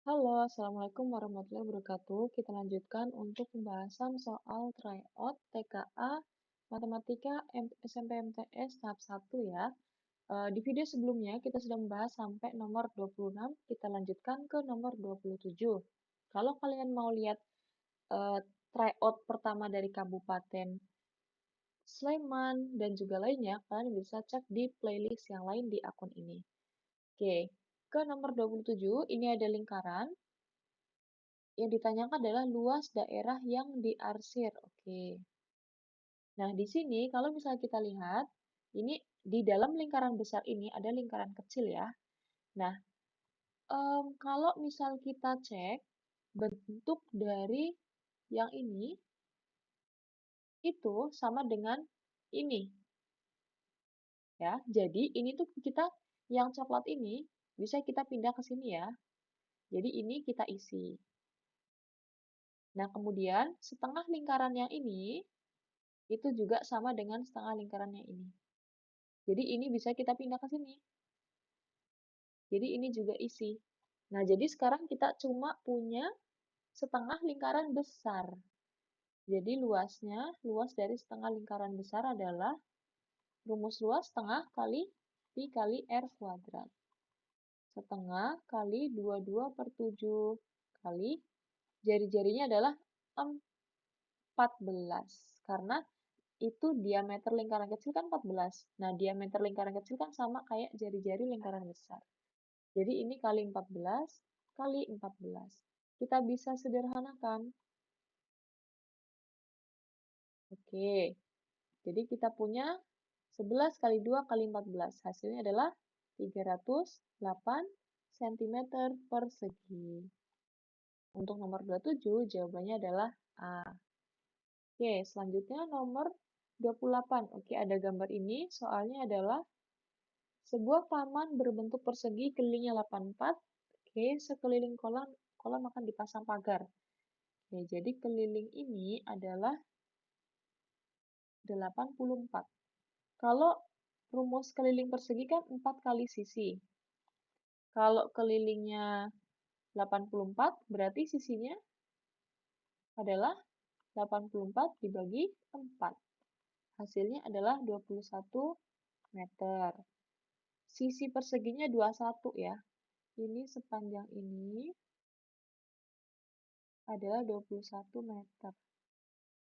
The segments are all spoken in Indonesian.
Halo, Assalamualaikum warahmatullahi wabarakatuh. Kita lanjutkan untuk pembahasan soal tryout TKA Matematika SMP MTS tahap 1 ya. Di video sebelumnya kita sudah membahas sampai nomor 26, kita lanjutkan ke nomor 27. Kalau kalian mau lihat eh, tryout pertama dari Kabupaten Sleman dan juga lainnya, kalian bisa cek di playlist yang lain di akun ini. Oke, ke nomor 27 ini ada lingkaran. Yang ditanyakan adalah luas daerah yang diarsir. Oke. Nah, di sini kalau misalnya kita lihat, ini di dalam lingkaran besar ini ada lingkaran kecil ya. Nah, kalau misal kita cek bentuk dari yang ini, itu sama dengan ini. Ya, jadi ini tuh kita, yang coklat ini, bisa kita pindah ke sini ya. Jadi ini kita isi. Nah, kemudian setengah lingkaran yang ini, itu juga sama dengan setengah lingkaran yang ini. Jadi ini bisa kita pindah ke sini. Jadi ini juga isi. Nah, jadi sekarang kita cuma punya setengah lingkaran besar. Jadi luas dari setengah lingkaran besar adalah rumus luas setengah kali pi kali r kuadrat. Setengah kali 22/7 kali jari-jarinya adalah 14. Karena itu diameter lingkaran kecil kan 14. Nah, diameter lingkaran kecil kan sama kayak jari-jari lingkaran besar. Jadi ini kali 14 kali 14. Kita bisa sederhanakan. Oke, jadi kita punya 11 kali 2 kali 14. Hasilnya adalah 308 cm persegi. Untuk nomor 27, jawabannya adalah A. Oke, selanjutnya nomor 28. Oke, ada gambar ini. Soalnya adalah sebuah taman berbentuk persegi kelilingnya 84. Oke, sekeliling kolam akan dipasang pagar. Oke, jadi keliling ini adalah 84. Kalau rumus keliling persegi kan 4 kali sisi. Kalau kelilingnya 84, berarti sisinya adalah 84 dibagi 4. Hasilnya adalah 21 meter. Sisi perseginya 21 ya. Ini sepanjang ini adalah 21 meter.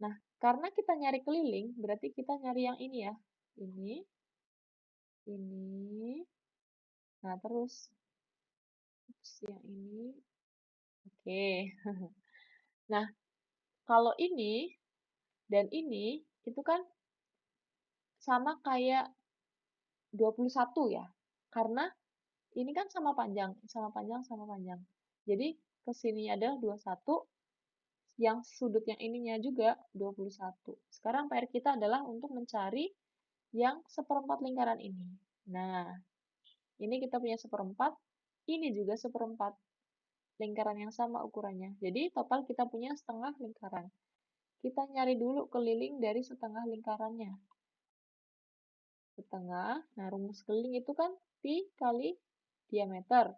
Nah, karena kita nyari keliling, berarti kita nyari yang ini ya. Ini. Nah, terus yang ini. Oke. Nah, kalau ini dan ini, itu kan sama kayak 21 ya. Karena ini kan sama panjang, sama panjang, sama panjang. Jadi, kesininya adalah 21, yang sudut yang ininya juga 21. Sekarang PR kita adalah untuk mencari yang seperempat lingkaran ini. Nah, ini kita punya seperempat, ini juga seperempat lingkaran yang sama ukurannya. Jadi, total kita punya setengah lingkaran. Kita nyari dulu keliling dari setengah lingkarannya. Setengah, nah rumus keliling itu kan pi kali diameter.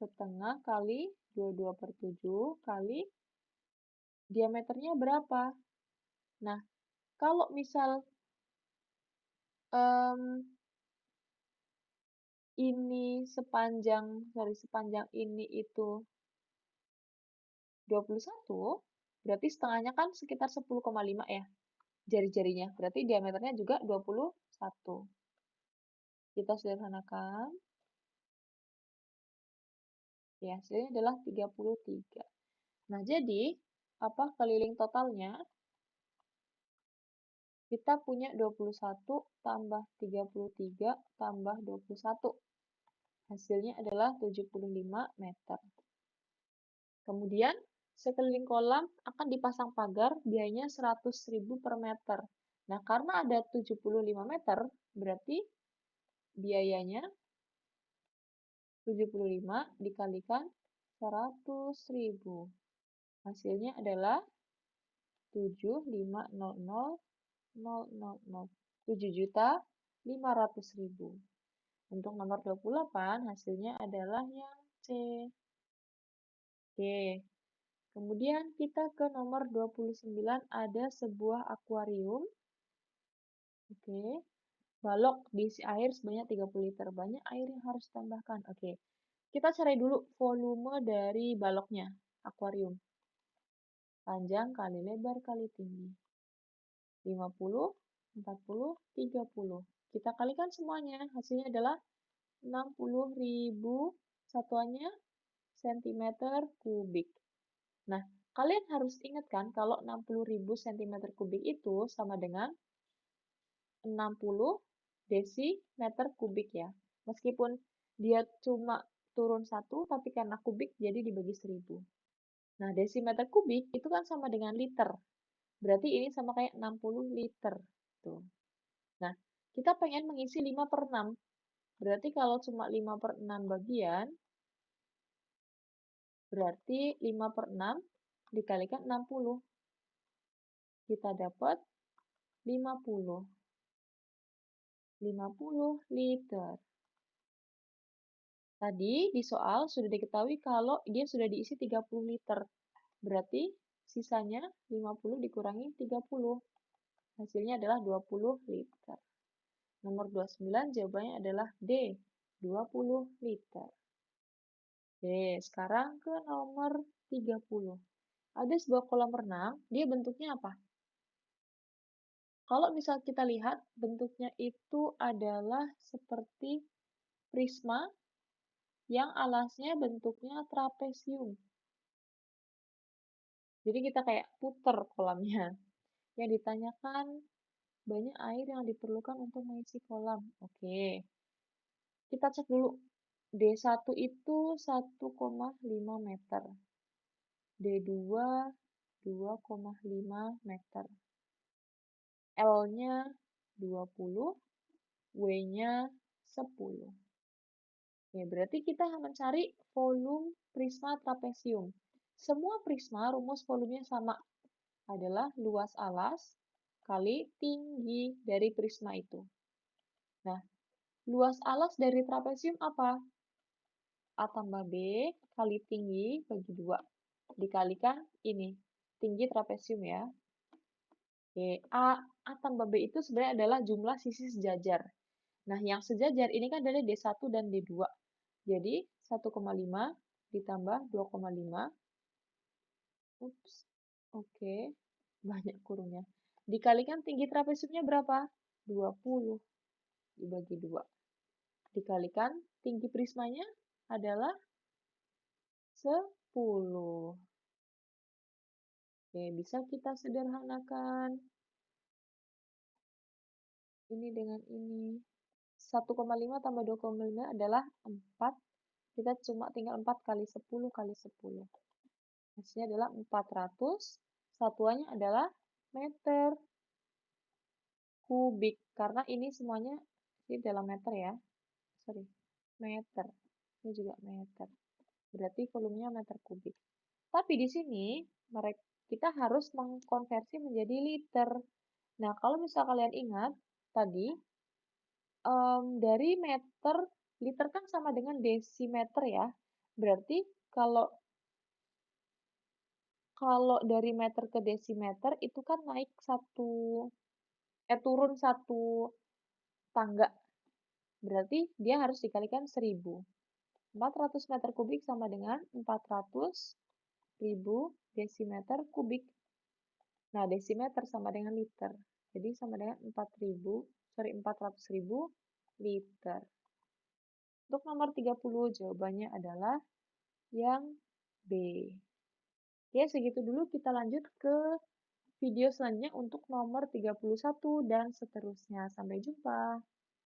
Setengah kali 22/7 kali diameternya berapa? Nah, kalau misal ini sepanjang ini itu 21, berarti setengahnya kan sekitar 10,5 ya, jari-jarinya. Berarti diameternya juga 21. Kita sederhanakan. Ya, hasilnya adalah 33. Nah, jadi, apa keliling totalnya? Kita punya 21 tambah 33 tambah 21. Hasilnya adalah 75 meter. Kemudian, sekeliling kolam akan dipasang pagar, biayanya 100.000 per meter. Nah, karena ada 75 meter, berarti biayanya 75 dikalikan 100.000. Hasilnya adalah 7.500.000. Untuk nomor 28, hasilnya adalah yang C. Oke. Kemudian kita ke nomor 29 ada sebuah akuarium. Oke. Balok diisi air sebanyak 30 liter. Banyak air yang harus ditambahkan. Oke. Kita cari dulu volume dari baloknya, akuarium. Panjang kali lebar kali tinggi. 50, 40, 30. Kita kalikan semuanya. Hasilnya adalah 60.000, satuannya sentimeter kubik. Nah, kalian harus ingat kan kalau 60.000 cm kubik itu sama dengan 60 desimeter kubik ya. Meskipun dia cuma turun satu, tapi karena kubik jadi dibagi 1000. Nah, desimeter kubik itu kan sama dengan liter. Berarti ini sama kayak 60 liter. Tuh. Nah, kita pengen mengisi 5 per 6. Berarti kalau cuma 5 per 6 bagian, berarti 5 per 6 dikalikan 60. Kita dapat 50. 50 liter. Tadi di soal sudah diketahui kalau dia sudah diisi 30 liter. Berarti sisanya 50 dikurangi 30. Hasilnya adalah 20 liter. Nomor 29 jawabannya adalah D, 20 liter. Oke, sekarang ke nomor 30. Ada sebuah kolam renang, dia bentuknya apa? Kalau misal kita lihat, bentuknya itu adalah seperti prisma yang alasnya bentuknya trapesium. Jadi kita kayak puter kolamnya. Yang ditanyakan banyak air yang diperlukan untuk mengisi kolam. Oke, kita cek dulu. D1 itu 1,5 meter. D2 2,5 meter. L-nya 20, W-nya 10. Oke, berarti kita mencari volume prisma trapesium. Semua prisma rumus volumenya sama, adalah luas alas kali tinggi dari prisma itu. Nah, luas alas dari trapesium apa? A tambah B kali tinggi bagi 2. Dikalikan ini, tinggi trapesium ya. Oke, A tambah B itu sebenarnya adalah jumlah sisi sejajar. Nah, yang sejajar ini kan dari D1 dan D2. Jadi, 1,5 ditambah 2,5. Ups, oke. Banyak kurungnya. Dikalikan tinggi trapesiumnya berapa? 20 dibagi 2. Dikalikan tinggi prismanya adalah 10. Oke, bisa kita sederhanakan ini dengan ini. 1,5 tambah 2,5 adalah 4. Kita cuma tinggal 4 kali 10 kali 10. Hasilnya adalah 400. Satuannya adalah meter kubik. Karena ini semuanya ini dalam meter ya. Sorry, meter. Ini juga meter. Berarti volumenya meter kubik. Tapi di sini kita harus mengkonversi menjadi liter. Nah, kalau misal kalian ingat, tadi dari meter, liter kan sama dengan desimeter ya. Berarti kalau kalau dari meter ke desimeter itu kan naik turun satu tangga. Berarti dia harus dikalikan 1000. 400 meter kubik sama dengan 400.000 desimeter kubik. Nah, desimeter sama dengan liter. Jadi sama dengan 400.000 liter. Untuk nomor 30 jawabannya adalah yang B. Ya, segitu dulu, kita lanjut ke video selanjutnya untuk nomor 31 dan seterusnya. Sampai jumpa.